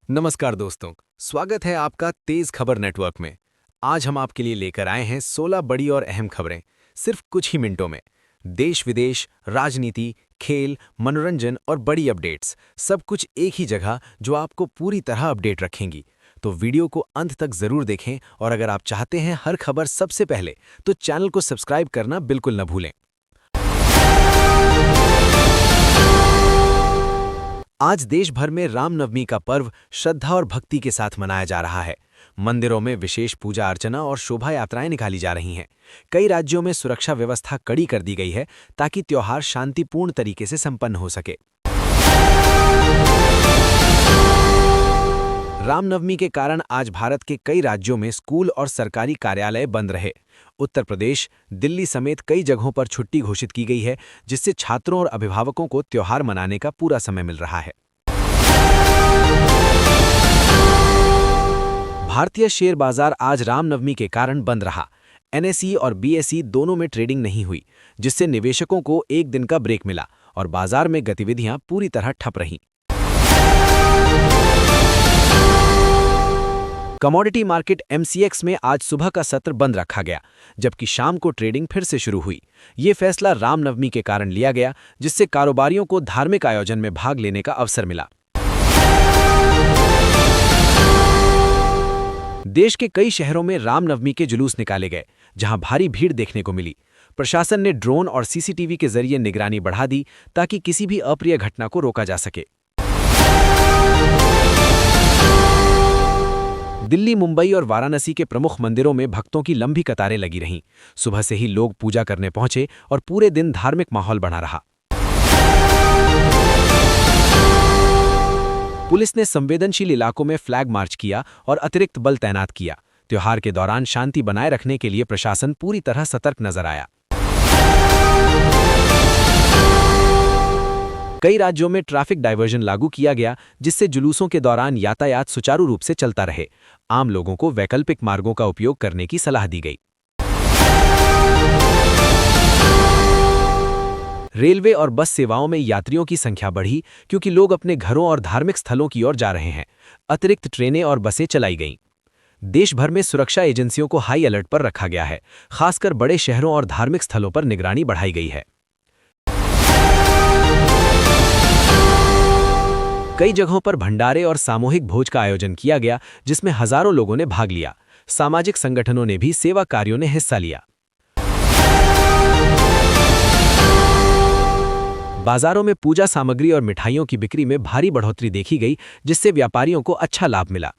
नमस्कार दोस्तों, स्वागत है आपका तेज खबर नेटवर्क में। आज हम आपके लिए लेकर आए हैं 16 बड़ी और अहम खबरें, सिर्फ कुछ ही मिनटों में। देश विदेश, राजनीति, खेल, मनोरंजन और बड़ी अपडेट्स, सब कुछ एक ही जगह जो आपको पूरी तरह अपडेट रखेंगी। तो वीडियो को अंत तक जरूर देखें और अगर आप चाहते हैं हर खबर सबसे पहले, तो चैनल को सब्सक्राइब करना बिल्कुल न भूलें। आज देश भर में रामनवमी का पर्व श्रद्धा और भक्ति के साथ मनाया जा रहा है। मंदिरों में विशेष पूजा अर्चना और शोभा यात्राएं निकाली जा रही हैं। कई राज्यों में सुरक्षा व्यवस्था कड़ी कर दी गई है ताकि त्योहार शांतिपूर्ण तरीके से संपन्न हो सके। रामनवमी के कारण आज भारत के कई राज्यों में स्कूल और सरकारी कार्यालय बंद रहे। उत्तर प्रदेश, दिल्ली समेत कई जगहों पर छुट्टी घोषित की गई है, जिससे छात्रों और अभिभावकों को त्योहार मनाने का पूरा समय मिल रहा है। भारतीय शेयर बाजार आज रामनवमी के कारण बंद रहा। एनएसई और बीएसई दोनों में ट्रेडिंग नहीं हुई, जिससे निवेशकों को एक दिन का ब्रेक मिला और बाजार में गतिविधियां पूरी तरह ठप रहीं। कमोडिटी मार्केट एमसीएक्स में आज सुबह का सत्र बंद रखा गया, जबकि शाम को ट्रेडिंग फिर से शुरू हुई। ये फैसला रामनवमी के कारण लिया गया, जिससे कारोबारियों को धार्मिक आयोजन में भाग लेने का अवसर मिला। देश के कई शहरों में रामनवमी के जुलूस निकाले गए, जहां भारी भीड़ देखने को मिली। प्रशासन ने ड्रोन और सीसीटीवी के जरिए निगरानी बढ़ा दी ताकि किसी भी अप्रिय घटना को रोका जा सके। दिल्ली, मुंबई और वाराणसी के प्रमुख मंदिरों में भक्तों की लंबी कतारें लगी रहीं। सुबह से ही लोग पूजा करने पहुंचे और पूरे दिन धार्मिक माहौल बना रहा। पुलिस ने संवेदनशील इलाकों में फ्लैग मार्च किया और अतिरिक्त बल तैनात किया। त्योहार के दौरान शांति बनाए रखने के लिए प्रशासन पूरी तरह सतर्क नजर आया। कई राज्यों में ट्रैफिक डायवर्जन लागू किया गया, जिससे जुलूसों के दौरान यातायात सुचारू रूप से चलता रहे। आम लोगों को वैकल्पिक मार्गों का उपयोग करने की सलाह दी गई। रेलवे और बस सेवाओं में यात्रियों की संख्या बढ़ी क्योंकि लोग अपने घरों और धार्मिक स्थलों की ओर जा रहे हैं। अतिरिक्त ट्रेनें और बसें चलाई गईं। देश भर में सुरक्षा एजेंसियों को हाई अलर्ट पर रखा गया है। खासकर बड़े शहरों और धार्मिक स्थलों पर निगरानी बढ़ाई गई है। कई जगहों पर भंडारे और सामूहिक भोज का आयोजन किया गया, जिसमें हजारों लोगों ने भाग लिया। सामाजिक संगठनों ने भी सेवा कार्यों में हिस्सा लिया। बाजारों में पूजा सामग्री और मिठाइयों की बिक्री में भारी बढ़ोतरी देखी गई, जिससे व्यापारियों को अच्छा लाभ मिला।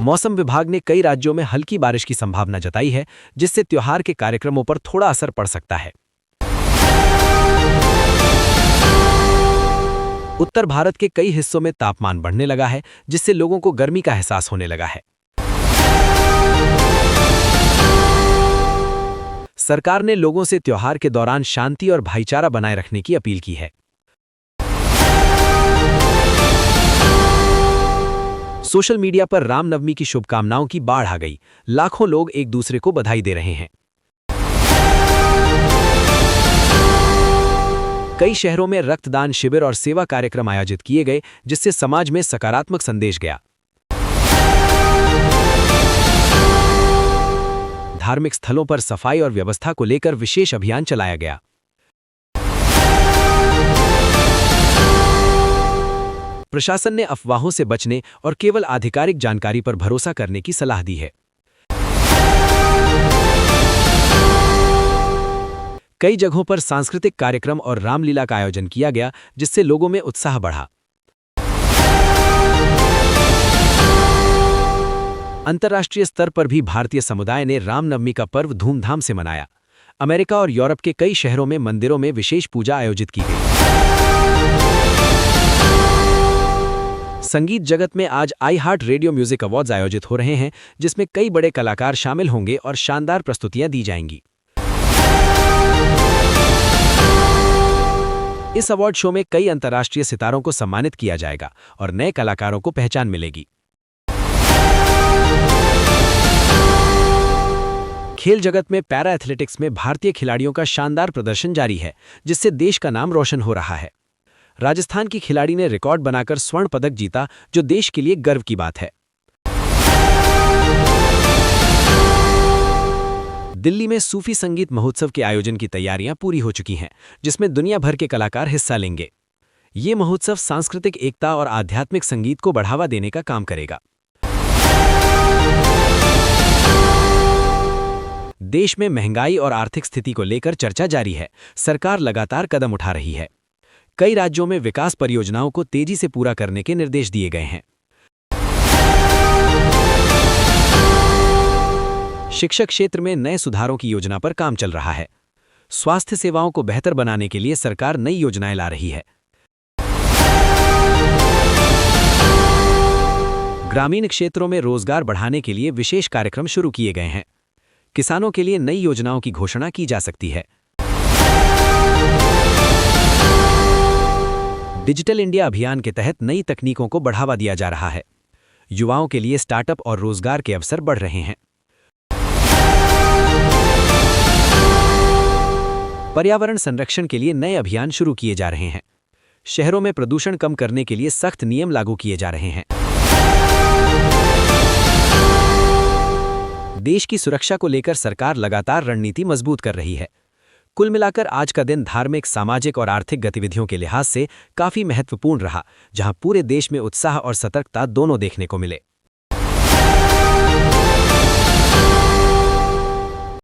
मौसम विभाग ने कई राज्यों में हल्की बारिश की संभावना जताई है, जिससे त्योहार के कार्यक्रमों पर थोड़ा असर पड़ सकता है। उत्तर भारत के कई हिस्सों में तापमान बढ़ने लगा है, जिससे लोगों को गर्मी का एहसास होने लगा है। सरकार ने लोगों से त्योहार के दौरान शांति और भाईचारा बनाए रखने की अपील की है। सोशल मीडिया पर रामनवमी की शुभकामनाओं की बाढ़ आ गई। लाखों लोग एक दूसरे को बधाई दे रहे हैं। कई शहरों में रक्तदान शिविर और सेवा कार्यक्रम आयोजित किए गए, जिससे समाज में सकारात्मक संदेश गया। धार्मिक स्थलों पर सफाई और व्यवस्था को लेकर विशेष अभियान चलाया गया। प्रशासन ने अफवाहों से बचने और केवल आधिकारिक जानकारी पर भरोसा करने की सलाह दी है। कई जगहों पर सांस्कृतिक कार्यक्रम और रामलीला का आयोजन किया गया, जिससे लोगों में उत्साह बढ़ा। अंतर्राष्ट्रीय स्तर पर भी भारतीय समुदाय ने रामनवमी का पर्व धूमधाम से मनाया। अमेरिका और यूरोप के कई शहरों में मंदिरों में विशेष पूजा आयोजित की गई। संगीत जगत में आज आई हार्ट रेडियो म्यूजिक अवार्ड्स आयोजित हो रहे हैं, जिसमें कई बड़े कलाकार शामिल होंगे और शानदार प्रस्तुतियां दी जाएंगी। इस अवार्ड शो में कई अंतर्राष्ट्रीय सितारों को सम्मानित किया जाएगा और नए कलाकारों को पहचान मिलेगी। खेल जगत में पैरा एथलेटिक्स में भारतीय खिलाड़ियों का शानदार प्रदर्शन जारी है, जिससे देश का नाम रोशन हो रहा है। राजस्थान की खिलाड़ी ने रिकॉर्ड बनाकर स्वर्ण पदक जीता, जो देश के लिए गर्व की बात है। दिल्ली में सूफी संगीत महोत्सव के आयोजन की तैयारियां पूरी हो चुकी हैं, जिसमें दुनिया भर के कलाकार हिस्सा लेंगे। ये महोत्सव सांस्कृतिक एकता और आध्यात्मिक संगीत को बढ़ावा देने का काम करेगा। देश में महंगाई और आर्थिक स्थिति को लेकर चर्चा जारी है। सरकार लगातार कदम उठा रही है। कई राज्यों में विकास परियोजनाओं को तेजी से पूरा करने के निर्देश दिए गए हैं। शिक्षक क्षेत्र में नए सुधारों की योजना पर काम चल रहा है। स्वास्थ्य सेवाओं को बेहतर बनाने के लिए सरकार नई योजनाएं ला रही है। ग्रामीण क्षेत्रों में रोजगार बढ़ाने के लिए विशेष कार्यक्रम शुरू किए गए हैं। किसानों के लिए नई योजनाओं की घोषणा की जा सकती है। डिजिटल इंडिया अभियान के तहत नई तकनीकों को बढ़ावा दिया जा रहा है। युवाओं के लिए स्टार्टअप और रोजगार के अवसर बढ़ रहे हैं। पर्यावरण संरक्षण के लिए नए अभियान शुरू किए जा रहे हैं। शहरों में प्रदूषण कम करने के लिए सख्त नियम लागू किए जा रहे हैं। देश की सुरक्षा को लेकर सरकार लगातार रणनीति मजबूत कर रही है। कुल मिलाकर आज का दिन धार्मिक, सामाजिक और आर्थिक गतिविधियों के लिहाज से काफी महत्वपूर्ण रहा, जहां पूरे देश में उत्साह और सतर्कता दोनों देखने को मिले।